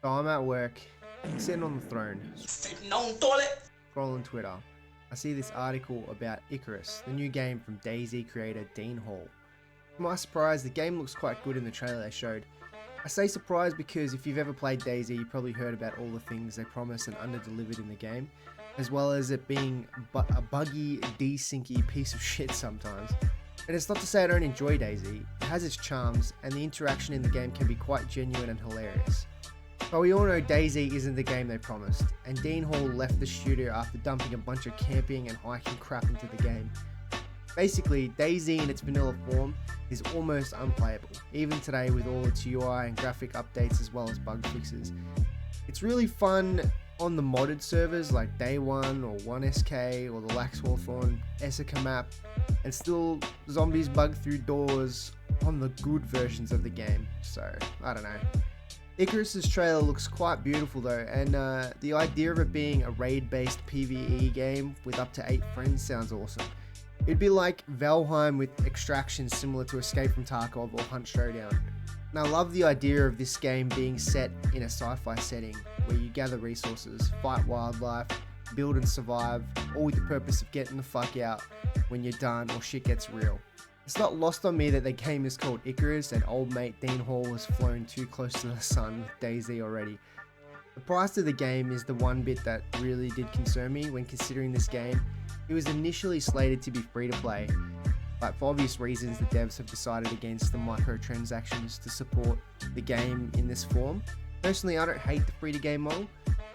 So I'm at work, sitting on the throne, Sitting on toilet. scrolling Twitter. I see this article about ICARUS, the new game from DayZ creator Dean Hall. To my surprise, the game looks quite good in the trailer they showed. I say surprised because if you've ever played DayZ, you probably heard about all the things they promised and under-delivered in the game, as well as it being a buggy, desyncy piece of shit sometimes. And it's not to say I don't enjoy DayZ, it has its charms, and the interaction in the game can be quite genuine and hilarious. But we all know DayZ isn't the game they promised, and Dean Hall left the studio after dumping a bunch of camping and hiking crap into the game. Basically, DayZ in its vanilla form is almost unplayable, even today with all its UI and graphic updates as well as bug fixes. It's really fun on the modded servers like Day 1 or 1SK or the Lax Hawthorne Essica map, and still zombies bug through doors on the good versions of the game, so I don't know. ICARUS' trailer looks quite beautiful though, and the idea of it being a raid-based PvE game with up to 8 friends sounds awesome. It'd be like Valheim with extractions similar to Escape from Tarkov or Hunt Showdown. And I love the idea of this game being set in a sci-fi setting where you gather resources, fight wildlife, build and survive, all with the purpose of getting the fuck out when you're done or shit gets real. It's not lost on me that the game is called ICARUS and old mate Dean Hall has flown too close to the sun with DayZ already. The price of the game is the one bit that really did concern me when considering this game. It was initially slated to be free to play, but for obvious reasons the devs have decided against the microtransactions to support the game in this form. Personally, I don't hate the free to game model,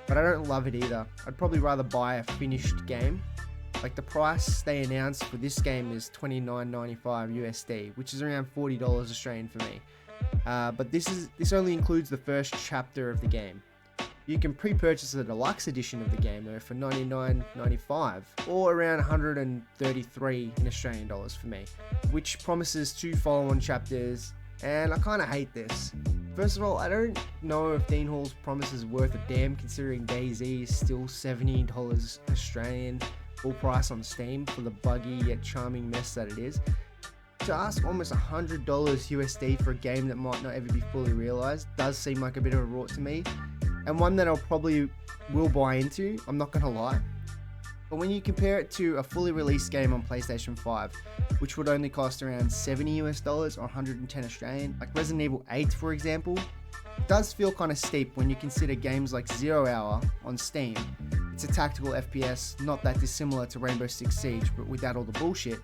but I don't love it either. I'd probably rather buy a finished game. Like the price they announced for this game is $29.95 USD, which is around $40 Australian for me. But this only includes the first chapter of the game. You can pre-purchase the deluxe edition of the game though for $99.95 or around 133 in Australian dollars for me, which promises 2 follow-on chapters, and I kind of hate this. First of all, I don't know if Dean Hall's promise is worth a damn considering DayZ is still $70 Australian full price on Steam for the buggy yet charming mess that it is. To ask almost $100 USD for a game that might not ever be fully realized does seem like a bit of a rort to me, and one that I'll probably will buy into, I'm not gonna lie. But when you compare it to a fully released game on PlayStation 5, which would only cost around $70 US or 110 Australian, like Resident Evil 8 for example, it does feel kind of steep when you consider games like 0 Hour on Steam. It's a tactical FPS, not that dissimilar to Rainbow Six Siege, but without all the bullshit.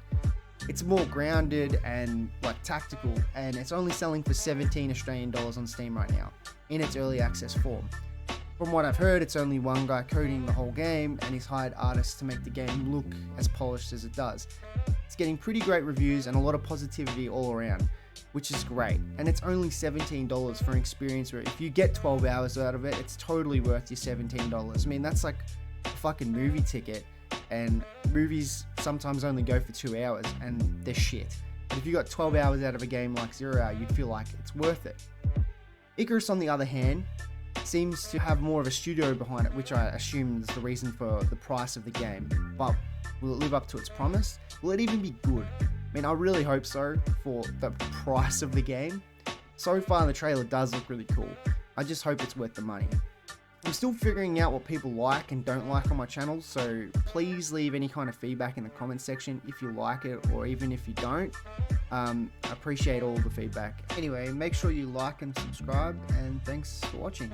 It's more grounded and like tactical, and it's only selling for 17 Australian dollars on Steam right now, in its early access form. From what I've heard, it's only one guy coding the whole game, and he's hired artists to make the game look as polished as it does. It's getting pretty great reviews and a lot of positivity all around, which is great. And it's only $17 for an experience where if you get 12 hours out of it, it's totally worth your $17. I mean, that's like a fucking movie ticket, and movies sometimes only go for 2 hours, and they're shit. But if you got 12 hours out of a game like 0 Hour, you'd feel like it's worth it. ICARUS, on the other hand, seems to have more of a studio behind it, which I assume is the reason for the price of the game. But will it live up to its promise? Will it even be good? I mean, I really hope so for the price of the game. So far the trailer does look really cool. I just hope it's worth the money. I'm still figuring out what people like and don't like on my channel, so please leave any kind of feedback in the comment section if you like it or even if you don't. I appreciate all the feedback. Anyway, make sure you like and subscribe, and thanks for watching.